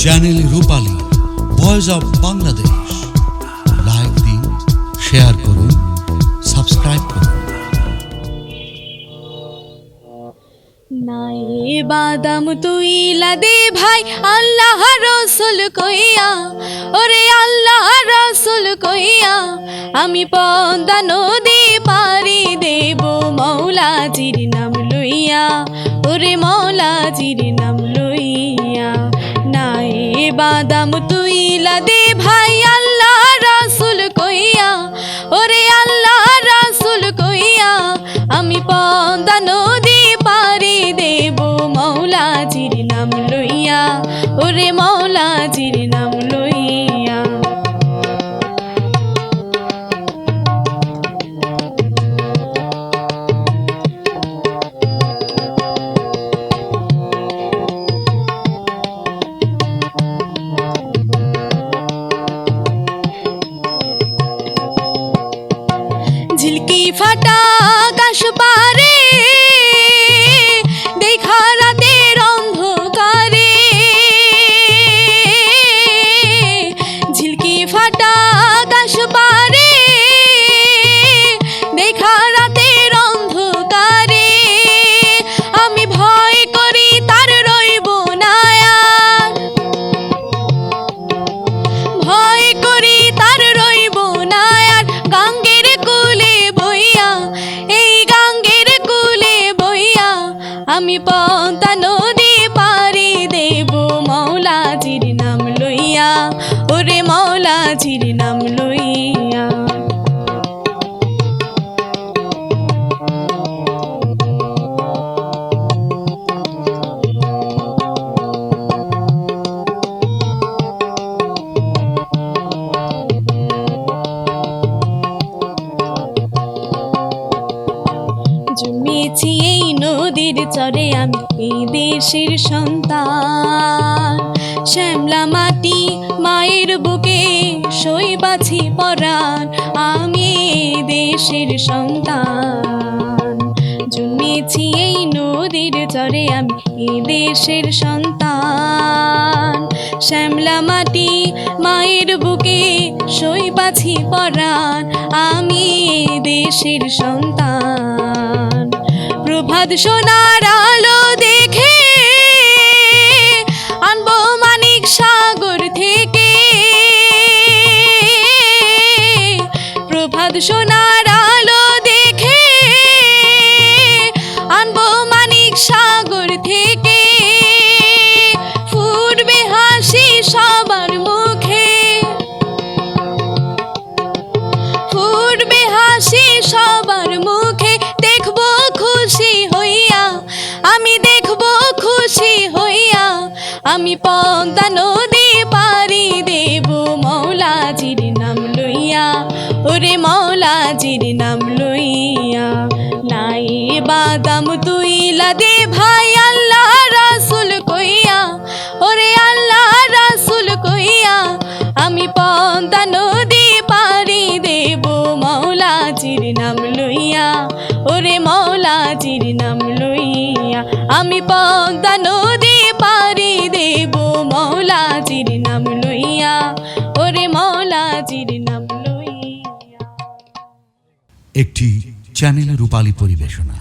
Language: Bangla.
Channel Rupali voice of Bangladesh. Like দিন, শেয়ার করুন, সাবস্ক্রাইব করুন। নাই বাদাম তুইলা দে ভাই আল্লাহ রসুল কইয়া, ওরে আল্লাহ রসুল কইয়া আমি পদ্মা নদী পারি দেব মৌলাজির নাম লইয়া, ওরে মৌলাজির নাম লইয়া। নাই বাদাম তুইলা দে ভাই আল্লাহ রসুল কইয়া, ওরে আল্লাহ রসুল কইয়া আমি পদ্মা নদী পারি দেব মৌলাজির নাম লইয়া, ওরে মৌলাজির নাম লইয়া। ঝিলকি ফাটা আকাশ পারে দেখা রাতের অন্ধকারে, ঝিলকি ফাটা আকাশ পারে দেখা রাতের অন্ধকারে আমি ভয় করি তার রইব না আর, ভয় করি তার রইব না আর। গাঙ্গের কুলে বইয়া, এই গাঙ্গের কুলে বইয়া আমি পদ্মা নদী পারি দেব মৌলাজির নাম লইয়া, ওরে মৌলাজির নাম লইয়া। জন্মেছি এই নদীর চরে আমি এই দেশের সন্তান, শ্যামলা মাটি মায়ের বুকে শৈবাছি পরাণ আমি এই দেশের সন্তান। জন্মেছি এই নদীর চরে আমি এই দেশের সন্তান, শ্যামলা মাটি মায়ের বুকে শৈবাছি পরাণ আমি এই দেশের সন্তান। প্রভাত সোনার আলো দেখে আনবো মানিক সাগর থেকে, প্রভাত সোনার আলো দেখে আনবো মানিক সাগর থেকে। ফুটবে হাসি সবার মুখে, ফুটবে হাসি সবার মুখে। দেখবো খুশি হইয়া, আমি দেখবো খুশি হইয়া আমি পদ্মা নদী পারি দেব মৌলাজির নাম লইয়া, ওরে মৌলাজির নাম লইয়া। নাই বাদাম তুইলা দে ভাই আল্লাহ রসুল কইয়া, ওরে আল্লাহ রসুল কইয়া আমি পদ্মা নদী পারি দেব মৌলাজির নাম লইয়া, ওরে মৌলাজির নাম লইয়া। আমি পদ্মা নদী পারি দেব মৌলাজির নাম লইয়া, ওরে মৌলাজির নাম লইয়া। একটি চ্যানেল রূপালী পরিবেশনা।